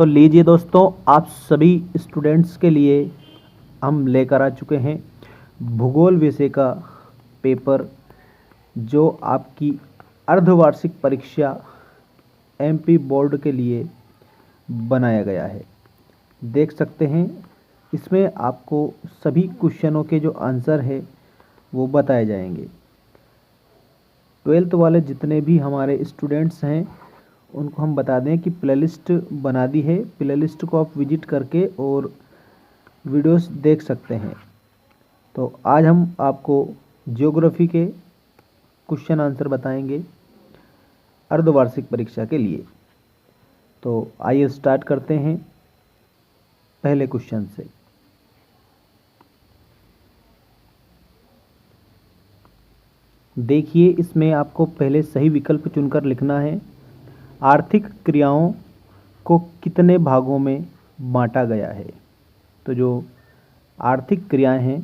तो लीजिए दोस्तों, आप सभी स्टूडेंट्स के लिए हम लेकर आ चुके हैं भूगोल विषय का पेपर, जो आपकी अर्धवार्षिक परीक्षा एमपी बोर्ड के लिए बनाया गया है। देख सकते हैं, इसमें आपको सभी क्वेश्चनों के जो आंसर है वो बताए जाएंगे। 12th वाले जितने भी हमारे स्टूडेंट्स हैं उनको हम बता दें कि प्लेलिस्ट बना दी है। प्लेलिस्ट को आप विजिट करके और वीडियोस देख सकते हैं। तो आज हम आपको ज्योग्राफी के क्वेश्चन आंसर बताएंगे अर्धवार्षिक परीक्षा के लिए। तो आइए स्टार्ट करते हैं पहले क्वेश्चन से। देखिए, इसमें आपको पहले सही विकल्प चुनकर लिखना है। आर्थिक क्रियाओं को कितने भागों में बांटा गया है? तो जो आर्थिक क्रियाएं हैं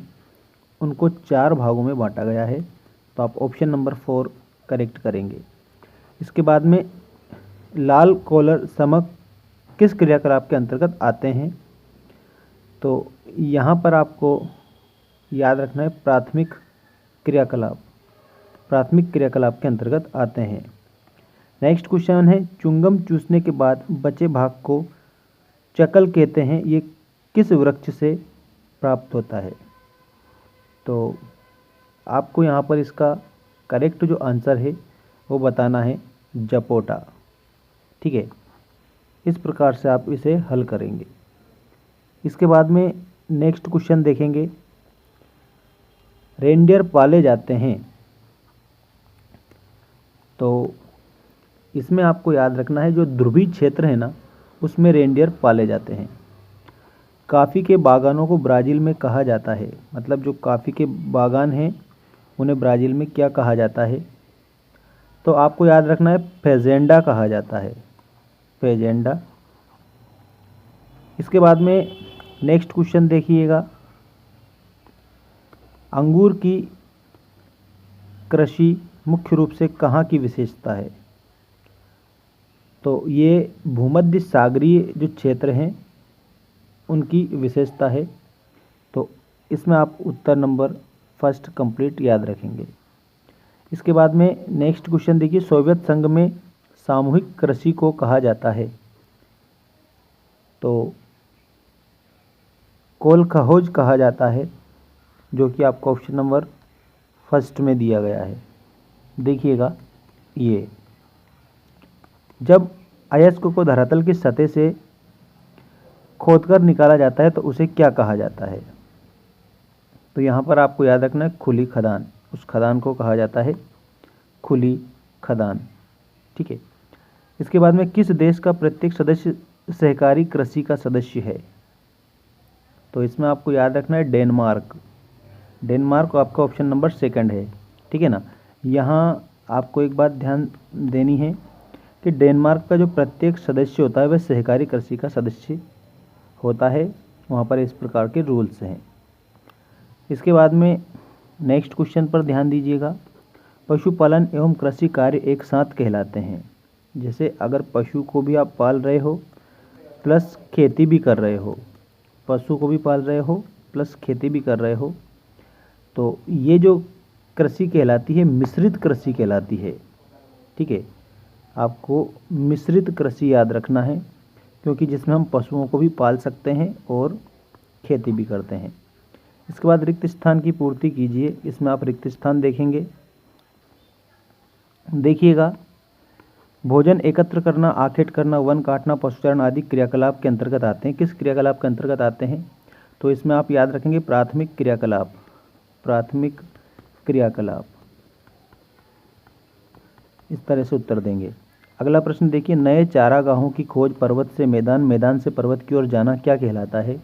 उनको 4 भागों में बांटा गया है। तो आप ऑप्शन नंबर 4 करेक्ट करेंगे। इसके बाद में लाल कॉलर समक किस क्रियाकलाप के अंतर्गत आते हैं? तो यहाँ पर आपको याद रखना है प्राथमिक क्रियाकलाप के अंतर्गत आते हैं। नेक्स्ट क्वेश्चन है, च्युइंगम चूसने के बाद बचे भाग को चकल कहते हैं, ये किस वृक्ष से प्राप्त होता है? तो आपको यहाँ पर इसका करेक्ट जो आंसर है वो बताना है जपोटा। ठीक है, इस प्रकार से आप इसे हल करेंगे। इसके बाद में नेक्स्ट क्वेश्चन देखेंगे, रेनडियर पाले जाते हैं। तो इसमें आपको याद रखना है जो ध्रुवीय क्षेत्र है ना, उसमें रेनडियर पाले जाते हैं। कॉफ़ी के बागानों को ब्राज़ील में कहा जाता है, मतलब जो कॉफ़ी के बागान हैं उन्हें ब्राज़ील में क्या कहा जाता है? तो आपको याद रखना है फेजेंडा कहा जाता है, फेजेंडा। इसके बाद में नेक्स्ट क्वेश्चन देखिएगा, अंगूर की कृषि मुख्य रूप से कहाँ की विशेषता है? तो ये भूमध्य सागरीय जो क्षेत्र हैं उनकी विशेषता है। तो इसमें आप उत्तर नंबर फर्स्ट कंप्लीट याद रखेंगे। इसके बाद में नेक्स्ट क्वेश्चन देखिए, सोवियत संघ में सामूहिक कृषि को कहा जाता है। तो कोलखहोज कहा जाता है, जो कि आपको ऑप्शन नंबर फर्स्ट में दिया गया है। देखिएगा, ये जब अयस्क को धरातल की सतह से खोदकर निकाला जाता है तो उसे क्या कहा जाता है? तो यहाँ पर आपको याद रखना है खुली खदान, उस खदान को कहा जाता है खुली खदान। ठीक है, इसके बाद में किस देश का प्रत्येक सदस्य सहकारी कृषि का सदस्य है? तो इसमें आपको याद रखना है डेनमार्क। डेनमार्क आपका ऑप्शन नंबर सेकंड है। ठीक है ना। यहाँ आपको एक बात ध्यान देनी है कि डेनमार्क का जो प्रत्येक सदस्य होता है वह सहकारी कृषि का सदस्य होता है। वहाँ पर इस प्रकार के रूल्स हैं। इसके बाद में नेक्स्ट क्वेश्चन पर ध्यान दीजिएगा, पशुपालन एवं कृषि कार्य एक साथ कहलाते हैं। जैसे अगर पशु को भी आप पाल रहे हो प्लस खेती भी कर रहे हो, पशु को भी पाल रहे हो प्लस खेती भी कर रहे हो, तो ये जो कृषि कहलाती है मिश्रित कृषि कहलाती है। ठीक है, आपको मिश्रित कृषि याद रखना है, क्योंकि जिसमें हम पशुओं को भी पाल सकते हैं और खेती भी करते हैं। इसके बाद रिक्त स्थान की पूर्ति कीजिए। इसमें आप रिक्त स्थान देखेंगे। देखिएगा, भोजन एकत्र करना, आखेट करना, वन काटना, पशुचारण आदि क्रियाकलाप के अंतर्गत आते हैं। किस क्रियाकलाप के अंतर्गत आते हैं? तो इसमें आप याद रखेंगे प्राथमिक क्रियाकलाप, प्राथमिक क्रियाकलाप। इस तरह से उत्तर देंगे। अगला प्रश्न देखिए, नए चारागाहों की खोज पर्वत से मैदान, मैदान से पर्वत की ओर जाना क्या कहलाता है?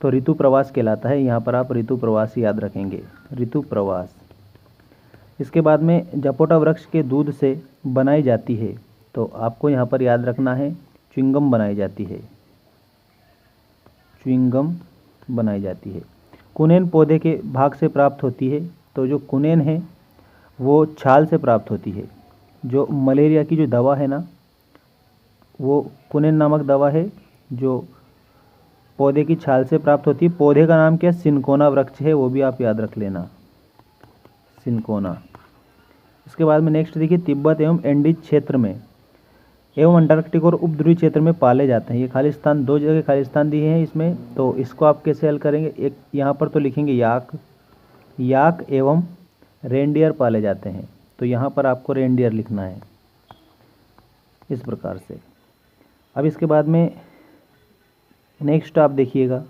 तो ऋतु प्रवास कहलाता है। यहाँ पर आप ऋतु प्रवास याद रखेंगे, ऋतु प्रवास। इसके बाद में जपोटा वृक्ष के दूध से बनाई जाती है। तो आपको यहाँ पर याद रखना है च्युइंगम बनाई जाती है, च्युइंगम बनाई जाती है। कुनेन पौधे के भाग से प्राप्त होती है। तो जो कुनेन है वो छाल से प्राप्त होती है। जो मलेरिया की जो दवा है ना, वो कुनेन नामक दवा है जो पौधे की छाल से प्राप्त होती है। पौधे का नाम क्या है? सिनकोना वृक्ष है, वो भी आप याद रख लेना, सिनकोना। इसके बाद में नेक्स्ट देखिए, तिब्बत एवं एंडीज क्षेत्र में एवं अंटार्कटिक और उपध्रुवीय क्षेत्र में पाले जाते हैं। ये खाली स्थान, दो जगह खाली स्थान दिए हैं इसमें, तो इसको आप कैसे हल करेंगे? एक यहाँ पर तो लिखेंगे याक एवं रेंडियर पाले जाते हैं, तो यहाँ पर आपको रेंडियर लिखना है इस प्रकार से। अब इसके बाद में नेक्स्ट आप देखिएगा,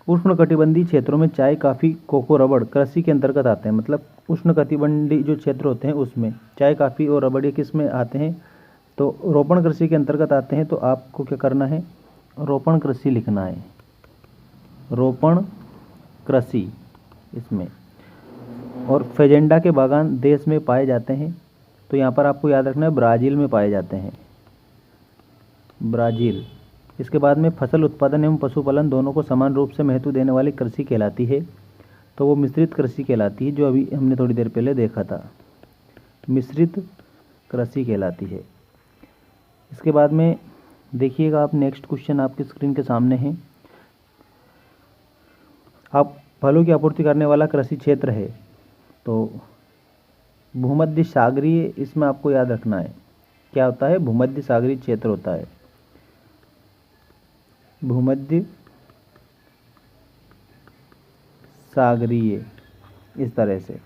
उष्णकटिबंधीय क्षेत्रों में चाय, कॉफ़ी, कोको, रबड़ कृषि के अंतर्गत आते हैं। मतलब उष्णकटिबंधीय जो क्षेत्र होते हैं उसमें चाय, कॉफ़ी और रबड़ ये किस में आते हैं? तो रोपण कृषि के अंतर्गत आते हैं। तो आपको क्या करना है? रोपण कृषि लिखना है, रोपण कृषि इसमें। और फेजेंडा के बागान देश में पाए जाते हैं, तो यहाँ पर आपको याद रखना है ब्राज़ील में पाए जाते हैं, ब्राज़ील। इसके बाद में फसल उत्पादन एवं पशुपालन दोनों को समान रूप से महत्व देने वाली कृषि कहलाती है, तो वो मिश्रित कृषि कहलाती है, जो अभी हमने थोड़ी देर पहले देखा था, मिश्रित कृषि कहलाती है। इसके बाद में देखिएगा आप, नेक्स्ट क्वेश्चन आपकी स्क्रीन के सामने है। आप फलों की आपूर्ति करने वाला कृषि क्षेत्र है, तो भूमध्य सागरीय, इसमें आपको याद रखना है क्या होता है? भूमध्य सागरीय क्षेत्र होता है, भूमध्य सागरीय, इस तरह से।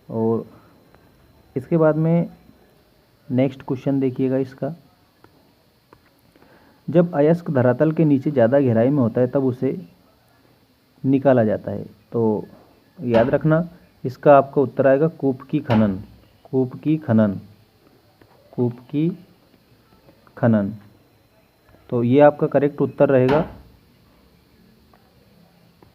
और इसके बाद में नेक्स्ट क्वेश्चन देखिएगा इसका, जब अयस्क धरातल के नीचे ज़्यादा गहराई में होता है तब उसे निकाला जाता है, तो याद रखना इसका आपका उत्तर आएगा कूप की खनन, कूप की खनन, कूप की खनन। तो ये आपका करेक्ट उत्तर रहेगा।